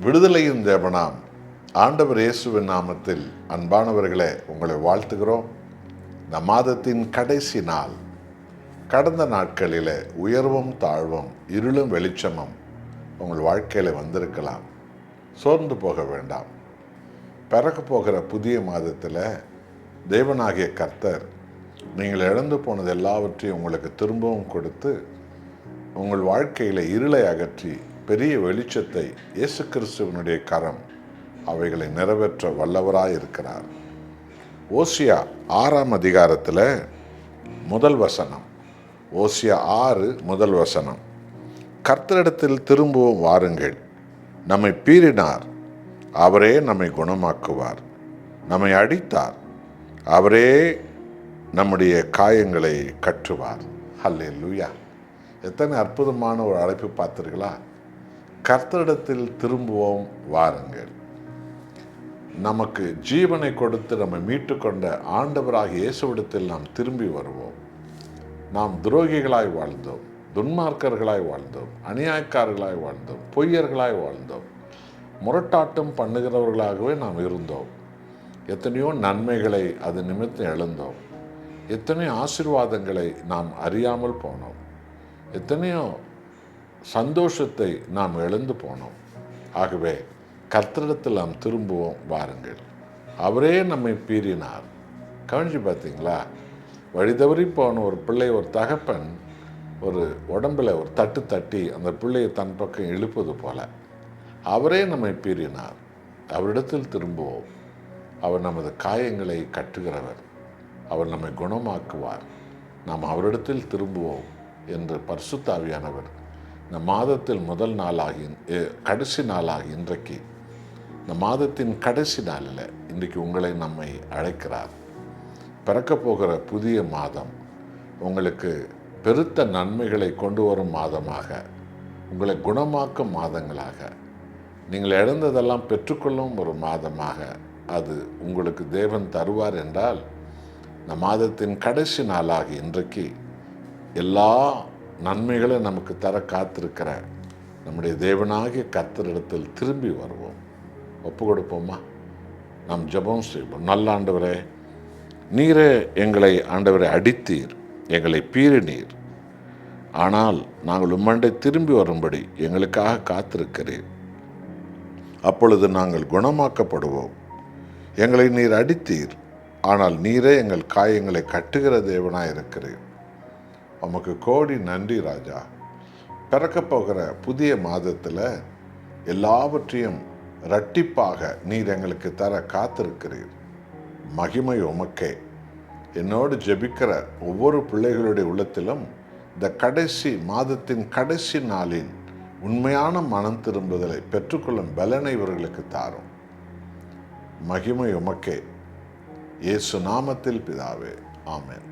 விடுதலையின் தேவனாம் ஆண்டவர் இயேசுவின் நாமத்தில் அன்பானவர்களே, உங்களை வாழ்த்துகிறோம். இந்த மாதத்தின் கடைசி நாள். கடந்த நாட்களில் உயர்வும் தாழ்வும், இருளும் வெளிச்சமும் உங்கள் வாழ்க்கையில் வந்திருக்கலாம். சோர்ந்து போக வேண்டாம். பிறக்க போகிற புதிய மாதத்தில் தேவனாகிய கர்த்தர் நீங்கள் இழந்து போனது எல்லாவற்றையும் உங்களுக்கு திரும்பவும் கொடுத்து உங்கள் வாழ்க்கையில் இருளை அகற்றி பெரிய வெளிச்சத்தை இயேசு கிறிஸ்துவனுடைய கரம் அவைகளை நிறைவேற்ற வல்லவராய் இருக்கிறார். ஓசியா 6ஆம் அதிகாரத்தில் முதல் வசனம், ஓசியா 6 முதல் வசனம், கர்த்தரிடத்தில் திரும்பவும் வாருங்கள், நம்மை பீறினார், அவரே நம்மை குணமாக்குவார், நம்மை அடித்தார், அவரே நம்முடைய காயங்களை கட்டுவார். ஹல்லேலூயா! எத்தனை அற்புதமான ஒரு அழைப்பு பார்த்தீர்களா? கர்த்தரிடத்தில் திரும்புவோம் வாருங்கள். நமக்கு ஜீவனை கொடுத்து நம்மை மீட்டு கொண்ட ஆண்டவராகிய இயேசுவிடத்தில் நாம் திரும்பி வருவோம். நாம் துரோகிகளாய் வாழ்ந்தோம், துன்மார்க்கர்களாய் வாழ்ந்தோம், அநியாயக்காரர்களாய் வாழ்ந்தோம், பொய்யர்களாய் வாழ்ந்தோம், முரட்டாட்டம் பண்ணுகிறவர்களாகவே நாம் இருந்தோம். எத்தனையோ நன்மைகளை அது நிமித்தம் இழந்தோம். எத்தனையோ ஆசீர்வாதங்களை நாம் அறியாமல் போனோம். எத்தனையோ சந்தோஷத்தை நாம் இழந்து போனோம். ஆகவே கர்த்தரிடத்தில் நாம் திரும்புவோம் வாருங்கள். அவரே நம்மை பீறினார். கவனிச்சு பார்த்தீங்களா? வழி தவறி போன ஒரு பிள்ளை, ஒரு தகப்பன் ஒரு உடம்பில் ஒரு தட்டு தட்டி அந்த பிள்ளையை தன் பக்கம் இழுப்பது போல அவரே நம்மை பீறினார். அவரிடத்தில் திரும்புவோம். அவர் நமது காயங்களை கட்டுகிறவர். அவர் நம்மை குணமாக்குவார். நாம் அவரிடத்தில் திரும்புவோம் என்று பரிசுத்த ஆவியானவர் இந்த மாதத்தில் முதல் நாளாகி கடைசி நாளாகி இன்றைக்கு, இந்த மாதத்தின் கடைசி நாளில் இன்றைக்கு உங்களை நம்மை அழைக்கிறார். பிறக்க போகிற புதிய மாதம் உங்களுக்கு பெருத்த நன்மைகளை கொண்டு வரும் மாதமாக, உங்களை குணமாக்கும் மாதங்களாக, நீங்கள் இழந்ததெல்லாம் பெற்றுக்கொள்ளும் ஒரு மாதமாக அது உங்களுக்கு தேவன் தருவார் என்றால், இந்த மாதத்தின் கடைசி நாளாகி இன்றைக்கு எல்லா நன்மைகளும் நமக்கு தர காத்திருக்கிற நம்முடைய தேவனாகிய கர்த்தரிடத்தில் திரும்பி வருவோம். ஒப்பு கொடுப்போமா? நாம் ஜெபம் செய்வோம். நல்ல ஆண்டவரே, நீரே எங்களை ஆண்டவரை அடித்தீர், எங்களை பீறினீர். ஆனால் நாங்கள் உம்மண்டை திரும்பி வரும்படி எங்களுக்காக காத்திருக்கிறீர். அப்பொழுது நாங்கள் குணமாக்கப்படுவோம். எங்களை நீர் அடித்தீர், ஆனால் நீரே எங்கள் காயங்களை கட்டுகிற தேவனாய் இருக்கிறீர். உமக்கு கோடி நன்றி ராஜா. பிறக்க போகிற புதிய மாதத்தில் எல்லாவற்றையும் இரட்டிப்பாக நீர் எங்களுக்கு தர காத்திருக்கிறீர். மகிமை உமக்கே. என்னோடு ஜெபிக்கிற ஒவ்வொரு பிள்ளைகளுடைய உள்ளத்திலும் இந்த கடைசி மாதத்தின் கடைசி நாளில் உண்மையான மனம் திரும்புதலை பெற்றுக்கொள்ளும் பலனை இவர்களுக்கு தாரும். மகிமை உமக்கே. இயேசு நாமத்தில் பிதாவே, ஆமென்.